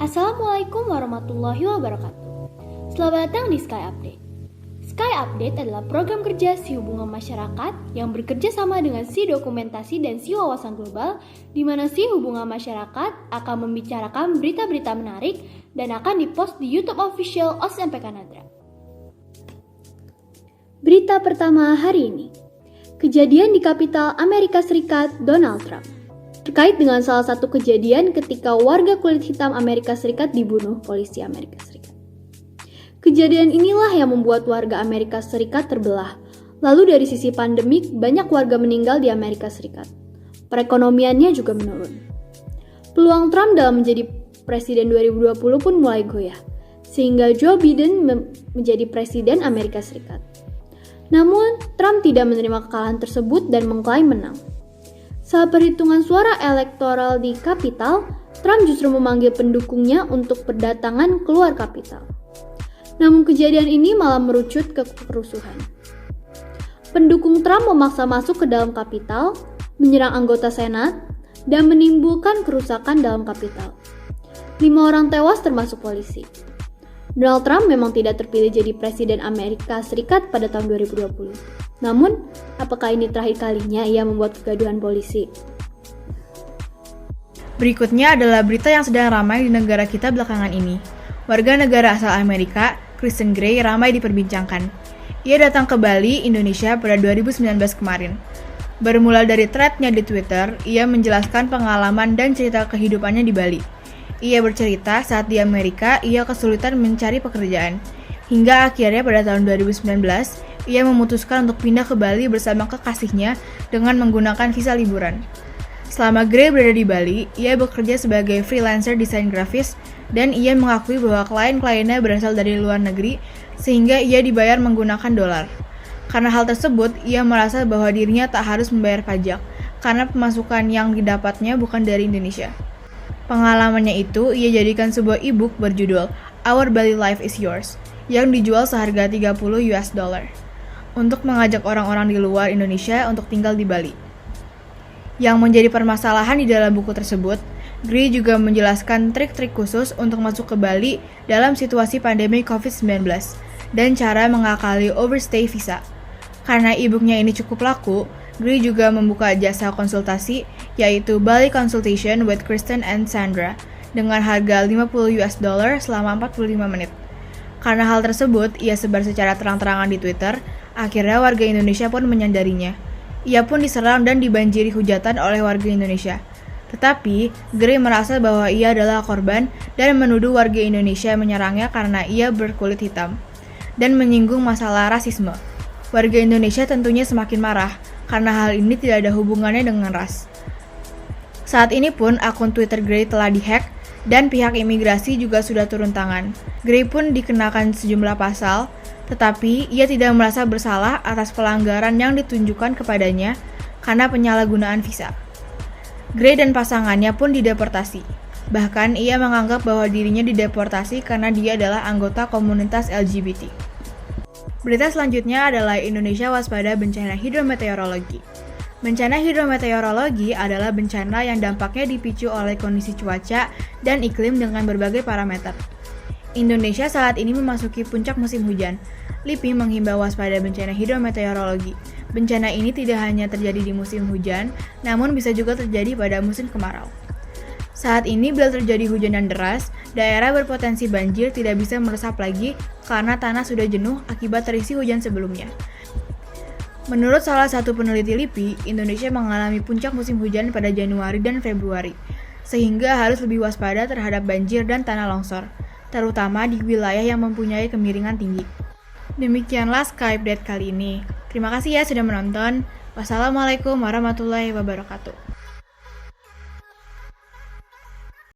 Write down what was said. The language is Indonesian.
Assalamualaikum warahmatullahi wabarakatuh. Selamat datang di Sky Update. Sky Update adalah program kerja Si Hubungan Masyarakat yang bekerja sama dengan Si Dokumentasi dan Si Wawasan Global, di mana Si Hubungan Masyarakat akan membicarakan berita-berita menarik dan akan dipost di YouTube official OSMPK Nadra. Berita pertama hari ini. Kejadian di kapital Amerika Serikat Donald Trump. Terkait dengan salah satu kejadian ketika warga kulit hitam Amerika Serikat dibunuh polisi Amerika Serikat. Kejadian inilah yang membuat warga Amerika Serikat terbelah. Lalu dari sisi pandemik, banyak warga meninggal di Amerika Serikat. Perekonomiannya juga menurun. Peluang Trump dalam menjadi presiden 2020 pun mulai goyah, sehingga Joe Biden menjadi presiden Amerika Serikat. Namun, Trump tidak menerima kekalahan tersebut dan mengklaim menang. Saat perhitungan suara elektoral di Kapital, Trump justru memanggil pendukungnya untuk berdatangan keluar Kapital. Namun kejadian ini malah merucut ke kerusuhan. Pendukung Trump memaksa masuk ke dalam Kapital, menyerang anggota Senat, dan menimbulkan kerusakan dalam Kapital. 5 orang tewas termasuk polisi. Donald Trump memang tidak terpilih jadi presiden Amerika Serikat pada tahun 2020. Namun, apakah ini terakhir kalinya ia membuat kegaduhan polisi? Berikutnya adalah berita yang sedang ramai di negara kita belakangan ini. Warga negara asal Amerika, Christian Grey, ramai diperbincangkan. Ia datang ke Bali, Indonesia pada 2019 kemarin. Bermula dari thread-nya di Twitter, ia menjelaskan pengalaman dan cerita kehidupannya di Bali. Ia bercerita saat di Amerika, ia kesulitan mencari pekerjaan. Hingga akhirnya pada tahun 2019, ia memutuskan untuk pindah ke Bali bersama kekasihnya dengan menggunakan visa liburan. Selama Grey berada di Bali, ia bekerja sebagai freelancer desain grafis dan ia mengakui bahwa klien-kliennya berasal dari luar negeri sehingga ia dibayar menggunakan dolar. Karena hal tersebut, ia merasa bahwa dirinya tak harus membayar pajak karena pemasukan yang didapatnya bukan dari Indonesia. Pengalamannya itu ia jadikan sebuah e-book berjudul Our Bali Life is Yours yang dijual seharga $30 untuk mengajak orang-orang di luar Indonesia untuk tinggal di Bali. Yang menjadi permasalahan di dalam buku tersebut, Grey juga menjelaskan trik-trik khusus untuk masuk ke Bali dalam situasi pandemi COVID-19 dan cara mengakali overstay visa. Karena e-booknya ini cukup laku, Grey juga membuka jasa konsultasi yaitu Bali Consultation with Kristen and Sandra dengan harga $50 selama 45 menit. Karena hal tersebut, ia sebar secara terang-terangan di Twitter. Akhirnya warga Indonesia pun menyadarinya. Ia pun diserang dan dibanjiri hujatan oleh warga Indonesia. Tetapi, Grey merasa bahwa ia adalah korban dan menuduh warga Indonesia menyerangnya karena ia berkulit hitam dan menyinggung masalah rasisme. Warga Indonesia tentunya semakin marah karena hal ini tidak ada hubungannya dengan ras. Saat ini pun akun Twitter Grey telah dihack dan pihak imigrasi juga sudah turun tangan. Grey pun dikenakan sejumlah pasal, tetapi ia tidak merasa bersalah atas pelanggaran yang ditunjukkan kepadanya karena penyalahgunaan visa. Grey dan pasangannya pun dideportasi. Bahkan ia menganggap bahwa dirinya dideportasi karena dia adalah anggota komunitas LGBT. Berita selanjutnya adalah Indonesia waspada bencana hidrometeorologi. Bencana hidrometeorologi adalah bencana yang dampaknya dipicu oleh kondisi cuaca dan iklim dengan berbagai parameter. Indonesia saat ini memasuki puncak musim hujan. LIPI menghimbau waspada bencana hidrometeorologi. Bencana ini tidak hanya terjadi di musim hujan, namun bisa juga terjadi pada musim kemarau. Saat ini bila terjadi hujan yang deras, daerah berpotensi banjir tidak bisa meresap lagi karena tanah sudah jenuh akibat terisi hujan sebelumnya. Menurut salah satu peneliti LIPI, Indonesia mengalami puncak musim hujan pada Januari dan Februari, sehingga harus lebih waspada terhadap banjir dan tanah longsor, terutama di wilayah yang mempunyai kemiringan tinggi. Demikianlah Sky Update kali ini. Terima kasih ya sudah menonton. Wassalamualaikum warahmatullahi wabarakatuh.